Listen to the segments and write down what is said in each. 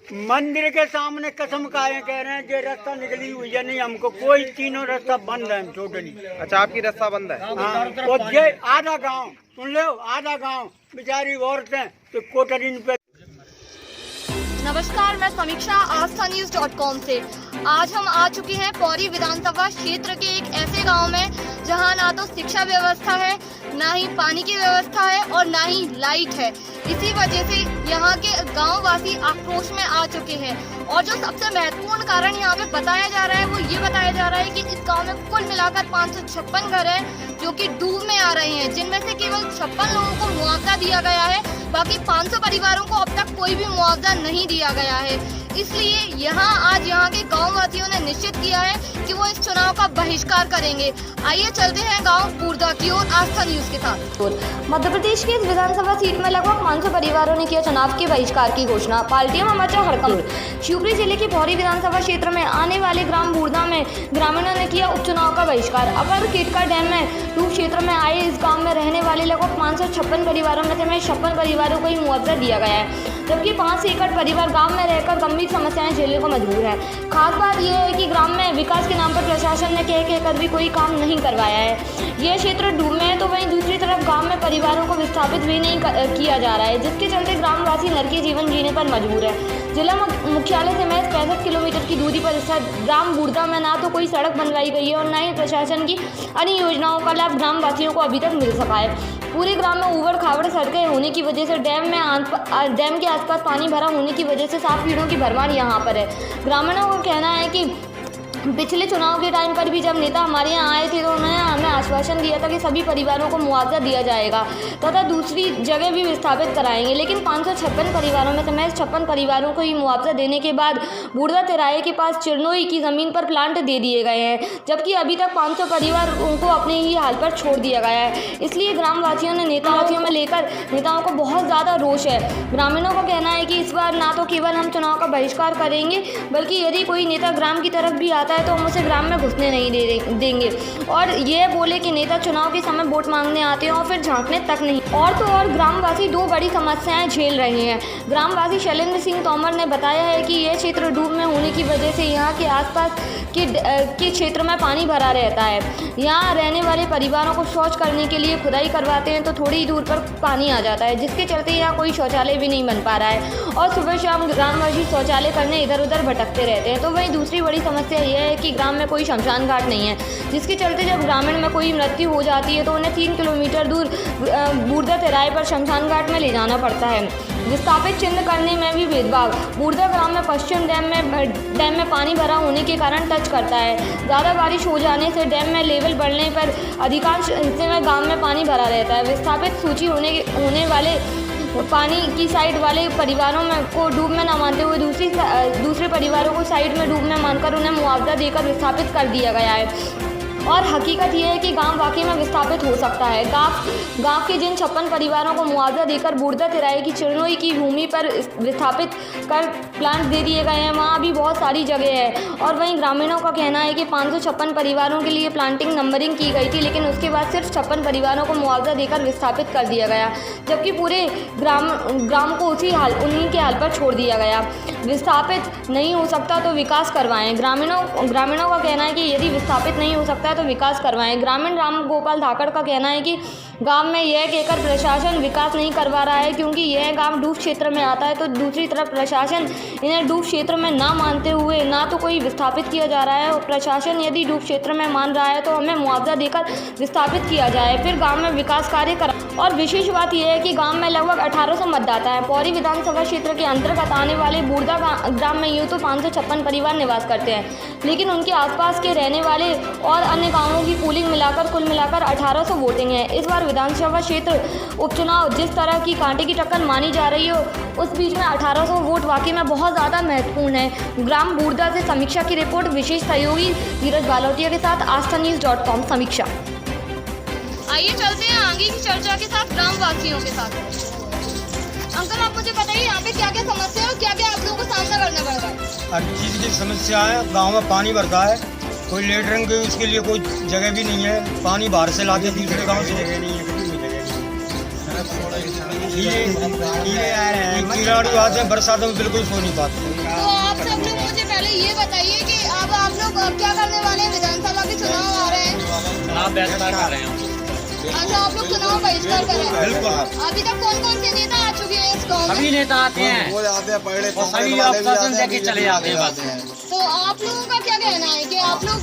मंदिर के सामने कसम खाए कह रहे हैं कि रास्ता निकली हुई है नहीं, हमको कोई तीनों रास्ता बंद है टोटली। अच्छा, आपकी रास्ता बंद है? हाँ, और ये आधा गांव सुन लो, आधा गांव बेचारी औरतें तो कोटरीन पे। नमस्कार, मैं समीक्षा आस्थान्यूज.com से। आज हम आ चुके हैं पौरी विधानसभा क्षेत्र के एक ऐसे गांव में जहां ना तो शिक्षा व्यवस्था है, ना ही पानी की व्यवस्था है और ना ही लाइट है। इसी वजह से यहाँ के गांव वासी आक्रोश में आ चुके हैं और जो सबसे महत्वपूर्ण कारण यहाँ पे बताया जा रहा है वो ये बताया जा रहा है कि इस गांव में कुल मिलाकर 556 घर हैं जो कि डूब में आ रहे हैं, जिनमें से केवल 56 लोगों को मुआवजा दिया गया है। बाकी 500 परिवारों को अब तक कोई भी मुआवजा नहीं दिया गया है। इसलिए आज यहाँ के गाँव वासियों ने निश्चित किया है कि वो इस चुनाव का बहिष्कार करेंगे। आइए चलते हैं गाँव बूरदा की ओर आस्था न्यूज के साथ। मध्य प्रदेश की इस विधानसभा सीट में लगभग 500 परिवारों ने किया चुनाव के बहिष्कार की घोषणा। पार्टियों में मचा हड़कंप। शिवपुरी जिले की पौरी विधानसभा क्षेत्र में आने वाले ग्राम बूरदा में ग्रामीणों ने किया उपचुनाव का बहिष्कार। अपर केटका डैम में डूब क्षेत्र में आए इस गाँव में रहने वाले लगभग 556 परिवारों में से 56 परिवारों को ही मुआवजा दिया गया है, जबकि 5 एकड़ परिवार गांव में रहकर गंभीर समस्याएं झेलने को मजबूर है। खास बात यह है कि ग्राम में विकास के नाम पर प्रशासन ने कह कर भी कोई काम नहीं करवाया है। यह क्षेत्र डूब में है तो वहीं दूसरी तरफ गांव में परिवारों को विस्थापित भी नहीं किया जा रहा है, जिसके चलते ग्रामवासी नरकीय जीवन जीने पर मजबूर है। जिला मुख्यालय से महज 65 किलोमीटर की दूरी पर स्थित ग्राम बूरदा में ना तो कोई सड़क बनवाई गई है और न ही प्रशासन की अन्य योजनाओं का लाभ ग्रामवासियों को अभी तक मिल सका है। पूरे ग्राम में उबड़ खाबड़ सड़कें होने की वजह से डैम के आसपास पानी भरा होने की वजह से सांप कीड़ों की भरमार यहाँ पर है। ग्रामीणों का कहना है कि पिछले चुनाव के टाइम पर भी जब नेता हमारे यहाँ आए थे तो उन्होंने हमें आश्वासन दिया था कि सभी परिवारों को मुआवजा दिया जाएगा तथा दूसरी जगह भी विस्थापित कराएंगे, लेकिन 556 परिवारों में से महज 56 परिवारों को ही मुआवजा देने के बाद बूरदा तिराहे के पास चिरनोई की ज़मीन पर प्लांट दे दिए गए हैं, जबकि अभी तक 500 परिवार उनको अपने ही हाल पर छोड़ दिया गया है। इसलिए ग्रामवासियों ने नेताओं को बहुत ज़्यादा रोष है। ग्रामीणों का कहना है कि इस बार ना तो केवल हम चुनाव का बहिष्कार करेंगे, बल्कि यदि कोई नेता ग्राम की तरफ भी आता है तो हम उसे ग्राम में घुसने नहीं देंगे और ये बोले कि नेता चुनाव के समय वोट मांगने आते हैं और फिर झांकने तक नहीं। और तो और ग्रामवासी 2 बड़ी समस्याएं झेल रहे हैं। ग्रामवासी शैलेंद्र सिंह तोमर ने बताया है कि यह क्षेत्र डूब में होने की वजह से यहाँ के आसपास के क्षेत्र में पानी भरा रहता है। यहाँ रहने वाले परिवारों को शौच करने के लिए खुदाई करवाते हैं तो थोड़ी ही दूर पर पानी आ जाता है, जिसके चलते यहाँ कोई शौचालय भी नहीं बन पा रहा है और सुबह शाम ग्रामवासी शौचालय करने इधर उधर भटकते रहते हैं। तो वहीं दूसरी बड़ी समस्या यह है कि ग्राम में कोई शमशान घाट नहीं है, जिसके चलते जब ग्रामीण में कोई मृत्यु हो जाती है तो उन्हें 3 किलोमीटर दूर बूरदा तिराहे पर शमशान घाट में ले जाना पड़ता है। विस्थापित चिन्ह करने में भी भेदभाव। बूरदा ग्राम में पश्चिम डैम में पानी भरा होने के कारण टच करता है। ज़्यादा बारिश हो जाने से डैम में लेवल बढ़ने पर अधिकांश हिस्से में गांव में पानी भरा रहता है। विस्थापित सूची होने वाले पानी की साइड वाले परिवारों को डूब में न मानते हुए दूसरे परिवारों को साइड में डूब में मानकर उन्हें मुआवजा देकर विस्थापित कर दिया गया है। और हकीकत यह है कि गांव वाकई में विस्थापित हो सकता है। गांव के जिन 56 परिवारों को मुआवजा देकर बूरदा तिराहे की चिरनोई की भूमि पर विस्थापित कर प्लांट दे दिए गए हैं, वहाँ भी बहुत सारी जगह है। और वहीं ग्रामीणों का कहना है कि 556 परिवारों के लिए प्लांटिंग नंबरिंग की गई थी, लेकिन उसके बाद सिर्फ 56 परिवारों को मुआवजा देकर विस्थापित कर दिया गया, जबकि पूरे ग्राम को उन्हीं के हाल पर छोड़ दिया गया। विस्थापित नहीं हो सकता तो विकास करवाएं। ग्रामीणों का कहना है कि यदि विस्थापित नहीं हो सकता तो विकास करवाएं। ग्रामीण राम गोपाल धाकड़ का कहना है कि गांव में यह कहकर प्रशासन विकास नहीं करवा रहा है क्योंकि यह गांव डूब क्षेत्र में आता है, तो दूसरी तरफ प्रशासन इन्हें डूब क्षेत्र में ना मानते हुए ना तो कोई विस्थापित किया जा रहा है और प्रशासन यदि डूब क्षेत्र में मान रहा है तो हमें मुआवजा देकर विस्थापित किया जाए, फिर गाँव में विकास कार्य करा। और विशेष बात यह है कि गाँव में लगभग 1800 मतदाता है। पौरी विधानसभा क्षेत्र के अंतर्गत आने वाले बूरदा ग्राम में यूँ तो 556 परिवार निवास करते हैं, लेकिन उनके आसपास के रहने वाले और अन्य गांवों की पोलिंग मिलाकर कुल मिलाकर 1800 वोटिंग है। इस बार विधानसभा क्षेत्र उपचुनाव जिस तरह की कांटे की टक्कर मानी जा रही हो, उस बीच में 1800 वोट वाकई में बहुत ज़्यादा महत्वपूर्ण है। ग्राम बूरदा से समीक्षा की रिपोर्ट विशेष सहयोगी धीरज बालोटिया के साथ आस्थान्यूज.com समीक्षा। आइए चलते हैं आगे की चर्चा के साथ ग्रामवासियों के साथ। अंकल, आप मुझे बताइए यहाँ पे क्या क्या समस्या है और क्या क्या आप लोगों को सामना करना पड़ रहा है? हर चीज़ की समस्या है। गाँव में पानी भरता है, कोई लेटरिन की उसके लिए कोई जगह भी नहीं है। पानी बाहर से लाके दूसरे गाँव से जगह नहीं है, कीड़े आ रहे हैं, कीड़ाणु आते हैं, बरसातों में बिल्कुल सो नहीं पाते। तो आप सब लोग मुझे पहले ये बताइए कि अब आप लोग क्या करने वाले हैं? विधानसभा के चुनाव आ रहे हैं, चुनाव बहिष्कार कर रहे हैं। अच्छा आप लोग चुनाव बहिष्कार कर रहे हैं। बिल्कुल। अभी तक कौन कौन से नेता आ चुके हैं इस गाँव में? सभी नेता आते हैं, वो आते हैं पहले और सभी आश्वासन देके चले जाते हैं बस। तो आप लोगों का क्या कहना है कि आप लोग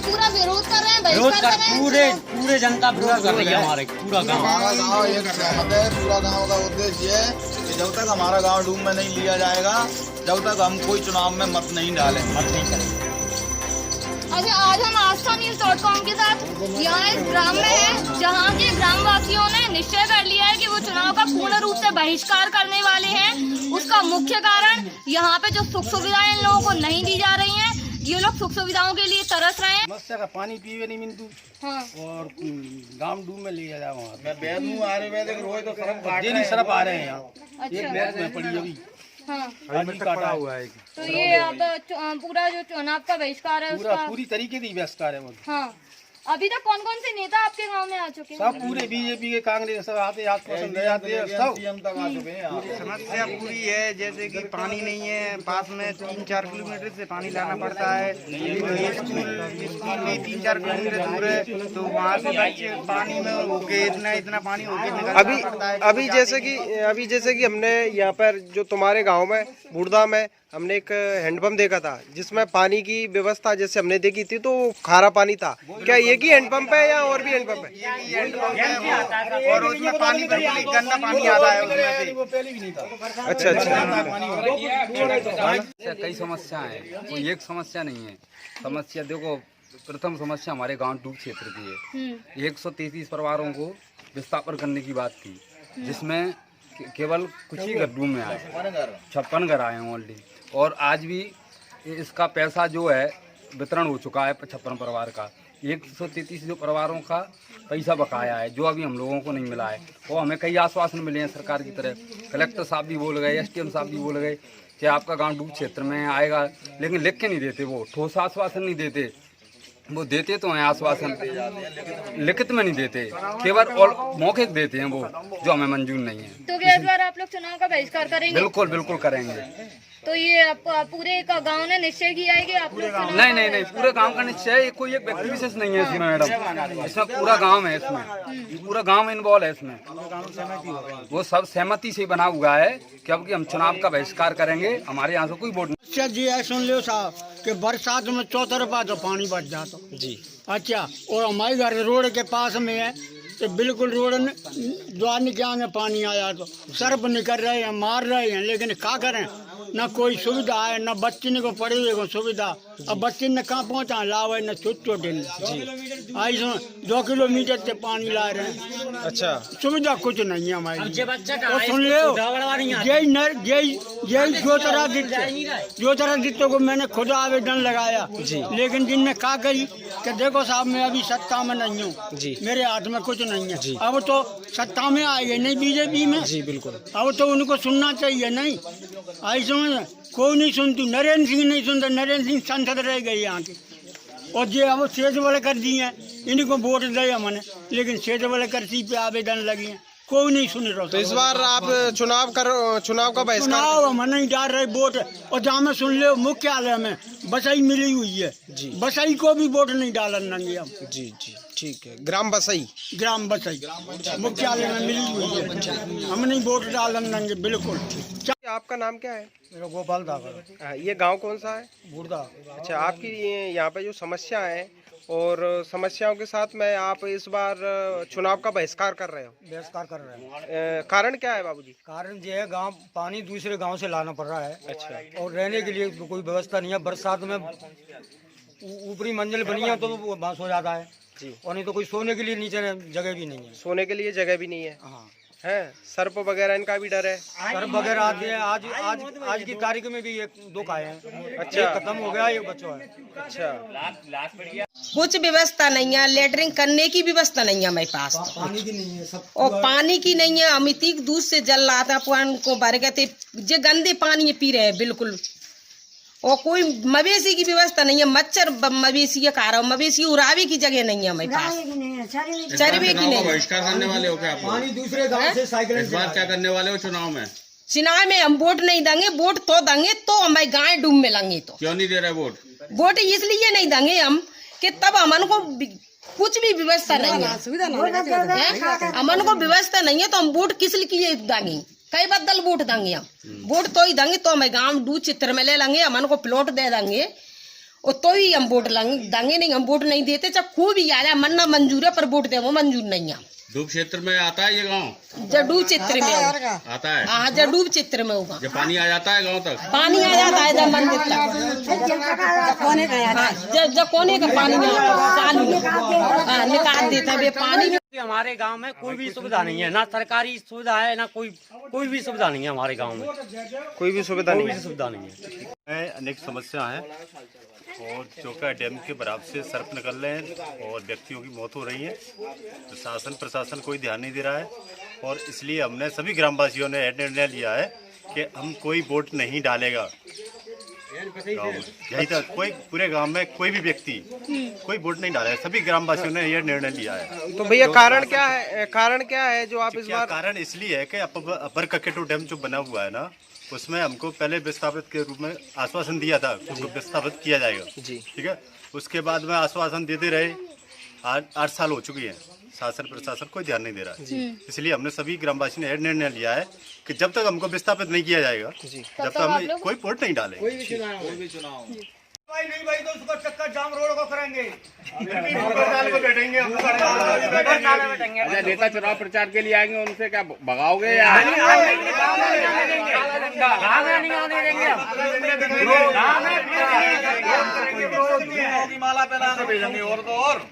पूरा विरोध कर रहे हैं, विरोध बहिष्कार कर कर रहे हैं? पूरे जनता विरोध कर रही है, हमारे पूरा गाँव। हमारा गांव एक सहमत है। पूरा गांव का उद्देश्य ये है कि जब तक हमारा गांव डूब में नहीं लिया जाएगा, जब तक हम कोई चुनाव में मत नहीं डालें, मत नहीं करें। अच्छा आज हम आस्थान्यूज.com के साथ यहाँ इस ग्राम में है जहाँ के ग्रामवासियों ने निश्चय कर लिया है कि वो चुनाव का पूर्ण रूप से बहिष्कार करने वाले हैं। उसका मुख्य कारण यहाँ पे जो सुख सुविधाएं इन लोगों को नहीं दी जा रही हैं, ये लोग सुख सुविधाओं के लिए तरस रहे हैं। समस्या का पानी पीवे नहीं मिलतू हाँ। और गांव डूब में ले जाए वहाँ। मैं बैद हूँ आयुर्वेदिक रोज तो सरफ काट डेली सरफ आ रहे हैं यहाँ। अच्छा। एक बैग में पड़ी अभी हाँ। आज काटा हुआ है। तो ये अब पूरा जो चुनाव का बहिष्कार है पूरा उसका। पूरी तरीके से बहिष्कार है। हाँ। अभी तक कौन कौन से नेता आपके गांव में आ चुके हैं? सब पूरे बीजेपी के कांग्रेस सब आते आश्वासन दे जाते हैं सब। सीएम तक आ चुके हैं यहाँ पे। समस्या पूरी है, जैसे कि पानी नहीं है, पास में 3-4 किलोमीटर से पानी लाना पड़ता है। स्कूल भी 3-4 किलोमीटर दूर है, तो वहाँ से बच्चे पानी में होके इतना पानी होके निकलना पड़ता है। अभी जैसे कि हमने यहाँ पर जो तुम्हारे गांव में बूढ़ा में हमने एक हैंडपंप देखा था जिसमें पानी की व्यवस्था जैसे हमने देखी थी तो खारा पानी था। क्या एक ही हैंडपंप है या और भी हैंडपंप है? ये हैंडपंप है और उसमें पानी बिल्कुल गंदा पानी आता है उसमें से। वो पहले भी नहीं था। अच्छा अच्छा। कई समस्याएं हैं, कोई एक समस्या नहीं है। समस्या देखो, प्रथम समस्या हमारे गांव डूब क्षेत्र की है। 133 परिवारों को विस्थापन करने की बात थी, जिसमें केवल कुछ ही घर डूब में आए, 56 घर आए हैं ऑलरेडी। और आज भी इसका पैसा जो है वितरण हो चुका है 56 परिवार का। 133 जो परिवारों का पैसा बकाया है जो अभी हम लोगों को नहीं मिला है। और हमें कई आश्वासन मिले हैं सरकार की तरफ। कलेक्टर साहब भी बोल गए, STM साहब भी बोल गए कि आपका गांव डूब क्षेत्र में आएगा, लेकिन लिख के नहीं देते, वो ठोस आश्वासन नहीं देते। वो देते तो हैं आश्वासन, लिखित में नहीं देते, केवल और मौखिक देते हैं वो, जो हमें मंजूर नहीं है। तो क्या इस बार आप लोग चुनाव का बहिष्कार करेंगे? बिल्कुल बिल्कुल करेंगे। तो ये पूरे का गांव ने निश्चय किया है कि आप लोग चुनाव नहीं, पूरे गांव का निश्चय है। कोई एक व्यक्ति विशेष नहीं है इसमें मैडम, इसमें पूरा गांव है, इसमें पूरा गांव इन्वॉल्व है इसमें। वो सब सहमति से बना हुआ है कि अब हम चुनाव का बहिष्कार करेंगे, हमारे यहाँ से कोई वोट नहीं। अच्छा जी है, सुन लो साहब कि बरसात में चौतरफा तो पानी बच जाता जी। अच्छा, और हमारे घर रोड के पास में है तो बिल्कुल रोड द्वार के आगे पानी आया तो सर्फ निकल रहे हैं, मार रहे हैं, लेकिन क्या करें, न कोई सुविधा है, न बच्चे को पड़े हुए को सुविधा। अब बच्चे ने कहाँ पहुँचा लावे न छोट आई 2 किलोमीटर से पानी ला रहे हैं। अच्छा। सुविधा कुछ नहीं है हमारी। और सुन लो, यही ज्योतिरादित्य को मैंने खुद आवेदन लगाया, लेकिन जिनने कहा कही कि देखो साहब मैं अभी सत्ता में नहीं हूँ, मेरे हाथ में कुछ नहीं है। अब तो सत्ता में आए नहीं बीजेपी में। जी बिल्कुल। अब तो उनको सुनना चाहिए नहीं, आई समझ कोई नहीं सुनती। नरेंद्र सिंह नहीं सुनता, नरेंद्र सिंह सांसद रह गए यहाँ के, और जो अब सेज वाले कर दिए हैं इनको वोट दे हमने, लेकिन सेज वाले कर्सी पे आवेदन लगे हैं, कोई नहीं सुन रहा। तो इस बार आप चुनाव का बहिष्कार? चुनाव हम नहीं डाल रहे वोट। और जहाँ में सुन लो मुख्यालय में बसई मिली हुई है जी, बसई को भी वोट नहीं डालेंगे हम। जी जी ठीक है। ग्राम बसई मुख्यालय में मिली हुई है, हम नहीं वोट डालेंगे बिल्कुल। आपका नाम क्या है? मेरा गोपाल दागर। ये गांव कौन सा है? बूढ़ा। अच्छा, आपकी यहाँ पे जो समस्या है और समस्याओं के साथ में आप इस बार चुनाव का बहिष्कार कर रहे हो? बहिष्कार कर रहे हैं। कारण क्या है बाबूजी? कारण ये है, गांव पानी दूसरे गांव से लाना पड़ रहा है। अच्छा। और रहने के लिए कोई व्यवस्था नहीं है। बरसात में ऊपरी मंजिल बनी है तो वो बांस हो जाता है जी, और नहीं तो कोई सोने के लिए नीचे जगह भी नहीं है। सोने के लिए जगह भी नहीं है। हाँ है, सर्प वगैरह इनका भी डर है। सर्प वगैरह आते हैं। आज की तारीख में भी 1-2 खाए हैं। अच्छा। एक खत्म हो गया, एक बच्चा है। अच्छा। कुछ व्यवस्था नहीं है, लेटरिंग करने की व्यवस्था नहीं है हमारे पास। पानी की नहीं है सब। और पानी की नहीं है, अमितिक दूध से जल रहा था, पान को भर गए थे, जो गंदे पानी पी रहे हैं बिल्कुल। और कोई मवेशी की व्यवस्था नहीं है। मच्छर मवेशी के कारण मवेशी उड़ावे की जगह नहीं है हमारे पास, चरवे की नहीं। बहिष्कार करने वाले हो क्या आप? पानी दूसरे गांव से साइकिल इस बार क्या करने वाले हो चुनाव में? चुनाव में हम वोट नहीं देंगे, वोट तो देंगे तो हमारे गाय डूब में लेंगे। तो क्यों नहीं दे रहे वोट? वोट इसलिए नहीं देंगे हम कि तब हमन को कुछ भी व्यवस्था नहीं है, हमन को व्यवस्था नहीं है तो हम वोट किस लिए देंगे? कई बदल वोट देंगे हम, वोट तो ही देंगे तो हमें गांव डू चित्र में ले लेंगे, हमन को प्लॉट दे देंगे और तो ही हम वोट देंगे। नहीं हम वोट नहीं देते, चाहे खूब ही आ जाए मन्ना मंजूर है पर वोट दे वो मंजूर नहीं है। धूप क्षेत्र में आता है ये गांव? जडूब चित्र में आता है। हाँ जडूब चित्र में होगा। जब पानी आ जाता है गांव तक? पानी आ जाता है जब मंदिर तक, जब कोने का पानी चालू निकाल देता है पानी। हमारे गांव में कोई भी सुविधा नहीं है, ना सरकारी सुविधा है, ना कोई भी सुविधा नहीं है हमारे गांव में। कोई भी सुविधा नहीं है। सुविधा नहीं है। अनेक समस्या है और चौका डैम के बराबर से सर्प निकल रहे हैं और व्यक्तियों की मौत हो रही है। प्रशासन कोई ध्यान नहीं दे रहा है और इसलिए हमने सभी ग्रामवासियों ने निर्णय लिया है कि हम कोई वोट नहीं डालेगा गाँव में। यही तक कोई पूरे गांव में कोई भी व्यक्ति कोई वोट नहीं डालेगा, सभी ग्रामवासियों ने यह निर्णय लिया है। तो भैया कारण क्या है? कारण क्या है जो आप इस बार? कारण इसलिए है कि अपर ककेटू डैम जो बना हुआ है ना, उसमें हमको पहले विस्थापित के रूप में आश्वासन दिया था कि उसको विस्थापित किया जाएगा जी, ठीक है। उसके बाद में आश्वासन देते रहे, 8 साल हो चुकी है, शासन प्रशासन कोई ध्यान नहीं दे रहा है। इसलिए हमने सभी ग्रामवासी ने निर्णय लिया है कि जब तक हमको विस्थापित नहीं किया जाएगा जब तक हम कोई वोट नहीं डालेंगे। कोई भी चुनाव नहीं भाई तो उसको चक्कर जाम रोड को करेंगे, नेता चुनाव प्रचार के लिए आएंगे, उनसे क्या भगाओगे या माला पहना भेजेंगे और तो और